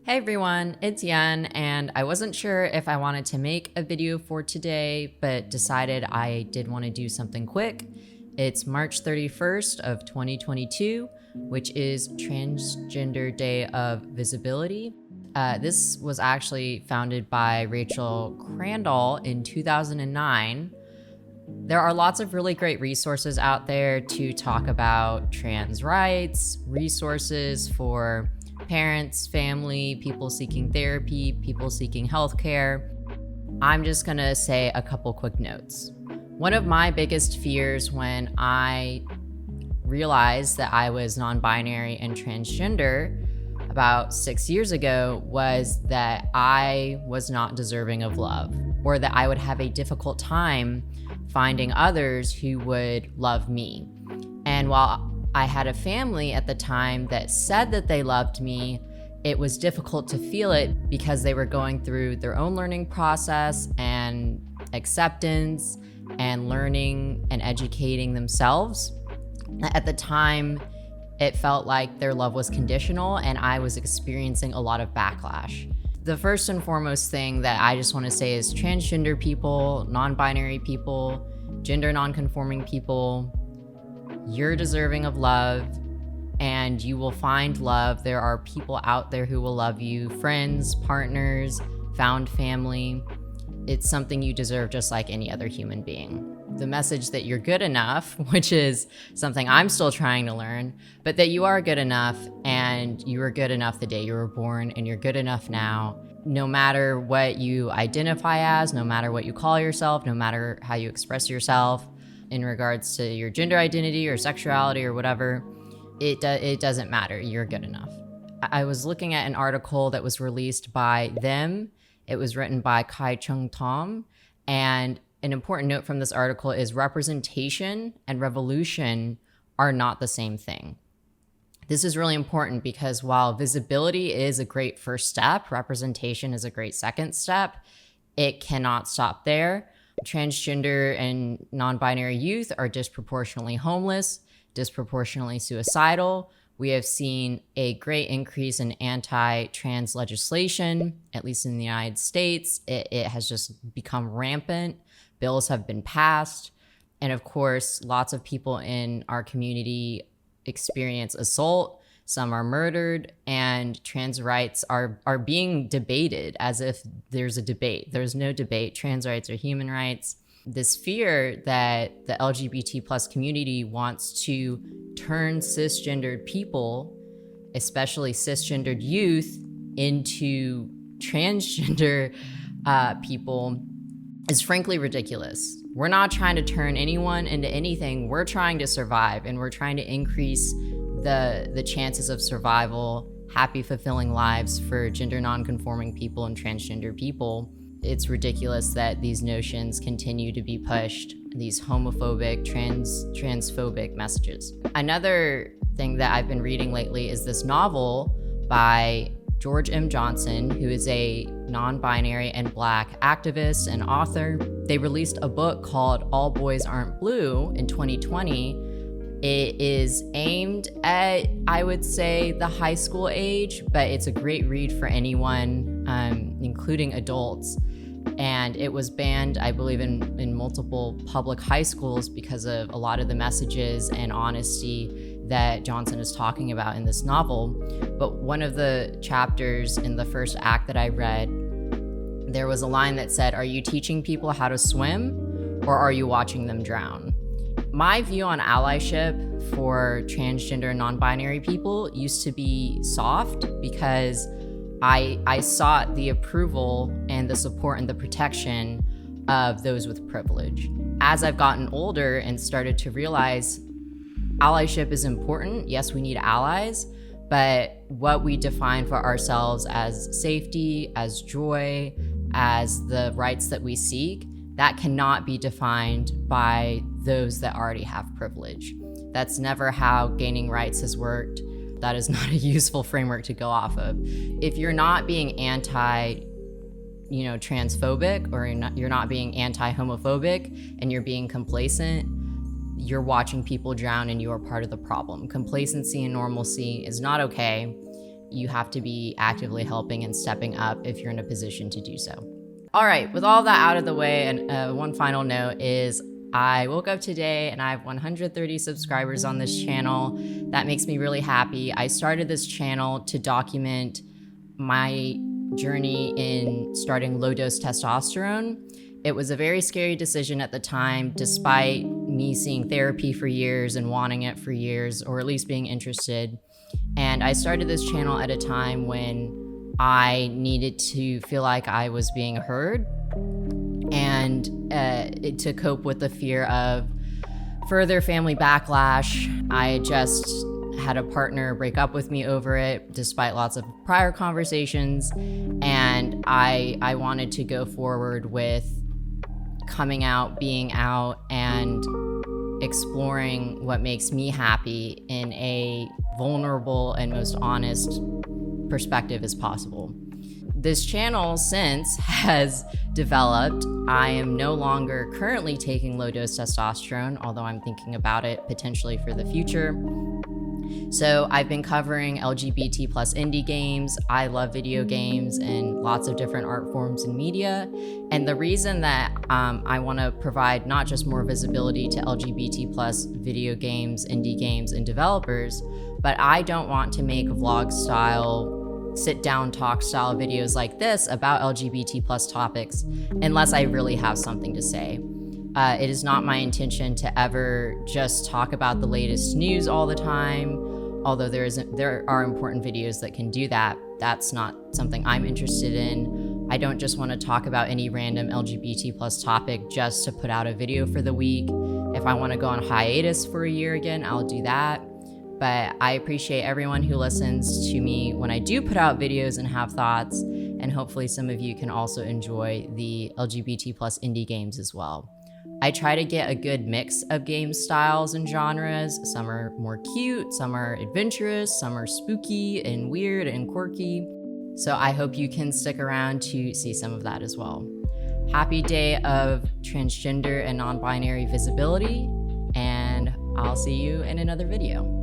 Hey everyone, it's Yen, and I wasn't sure if I wanted to make a video for today, but decided I did want to do something quick. It's March 31st of 2022, which is Transgender Day of Visibility. This was actually founded by Rachel Crandall in 2009. There are lots of really great resources out there to talk about trans rights, resources for parents, family, people seeking therapy, people seeking healthcare. I'm just gonna say a couple quick notes. One of my biggest fears when I realized that I was non-binary and transgender about 6 years ago was that I was not deserving of love, or that I would have a difficult time finding others who would love me. And while I had a family at the time that said that they loved me, it was difficult to feel it because they were going through their own learning process and acceptance and learning and educating themselves. At the time, it felt like their love was conditional and I was experiencing a lot of backlash. The first and foremost thing that I just want to say is transgender people, non-binary people, gender non-conforming people, you're deserving of love and you will find love. There are people out there who will love you, friends, partners, found family. It's something you deserve just like any other human being. The message that you're good enough, which is something I'm still trying to learn, but that you are good enough and you were good enough the day you were born and you're good enough now. No matter what you identify as, no matter what you call yourself, no matter how you express yourself, in regards to your gender identity or sexuality or whatever, it doesn't matter. You're good enough. I was looking at an article that was released by them. It was written by Kai Chung Tom. And an important note from this article is representation and revolution are not the same thing. This is really important because while visibility is a great first step, representation is a great second step, it cannot stop there. Transgender and non-binary youth are disproportionately homeless, disproportionately suicidal. We have seen a great increase in anti-trans legislation, at least in the United States. It has just become rampant. Bills have been passed. And of course, lots of people in our community experience assault. Some are murdered, and trans rights are being debated as if there's a debate. There's no debate. Trans rights are human rights. This fear that the LGBT plus community wants to turn cisgendered people, especially cisgendered youth, into transgender people is frankly ridiculous. We're not trying to turn anyone into anything. We're trying to survive, and we're trying to increase the chances of survival, happy, fulfilling lives for gender non-conforming people and transgender people. It's ridiculous that these notions continue to be pushed, these homophobic, transphobic messages. Another thing that I've been reading lately is this novel by George M. Johnson, who is a non-binary and Black activist and author. They released a book called All Boys Aren't Blue in 2020. It is aimed at, I would say, the high school age, but it's a great read for anyone, including adults. And it was banned, I believe, in multiple public high schools because of a lot of the messages and honesty that Johnson is talking about in this novel. But one of the chapters in the first act that I read, there was a line that said, "Are you teaching people how to swim, or are you watching them drown?" My view on allyship for transgender and non-binary people used to be soft because I sought the approval and the support and the protection of those with privilege. As I've gotten older and started to realize allyship is important, yes, we need allies, but what we define for ourselves as safety, as joy, as the rights that we seek, that cannot be defined by those that already have privilege. That's never how gaining rights has worked. That is not a useful framework to go off of. If you're not being transphobic, or you're not being anti-homophobic, and you're being complacent, you're watching people drown and you are part of the problem. Complacency and normalcy is not okay. you have to be actively helping and stepping up if you're in a position to do so. All right, with all that out of the way, and one final note is I woke up today and I have 130 subscribers on this channel. That makes me really happy. I started this channel to document my journey in starting low-dose testosterone. It was a very scary decision at the time, despite me seeing therapy for years and wanting it for years, or at least being interested. And I started this channel at a time when I needed to feel like I was being heard, and to cope with the fear of further family backlash. I just had a partner break up with me over it, despite lots of prior conversations, and I wanted to go forward with coming out, being out, and exploring what makes me happy in a vulnerable and most honest perspective as possible. This channel since has developed. I am no longer currently taking low-dose testosterone, although I'm thinking about it potentially for the future. So I've been covering LGBT plus indie games. I love video games and lots of different art forms and media. And the reason that I want to provide not just more visibility to LGBT plus video games, indie games, and developers, but I don't want to make vlog style, sit down talk style videos like this about LGBT plus topics unless I really have something to say. It is not my intention to ever just talk about the latest news all the time, although there are important videos that can do that. That's not something I'm interested in. I don't just want to talk about any random LGBT plus topic just to put out a video for the week. If I want to go on hiatus for a year again, I'll do that. But I appreciate everyone who listens to me when I do put out videos and have thoughts, and hopefully some of you can also enjoy the LGBT plus indie games as well. I try to get a good mix of game styles and genres. Some are more cute, some are adventurous, some are spooky and weird and quirky. So I hope you can stick around to see some of that as well. Happy day of transgender and non-binary visibility, and I'll see you in another video.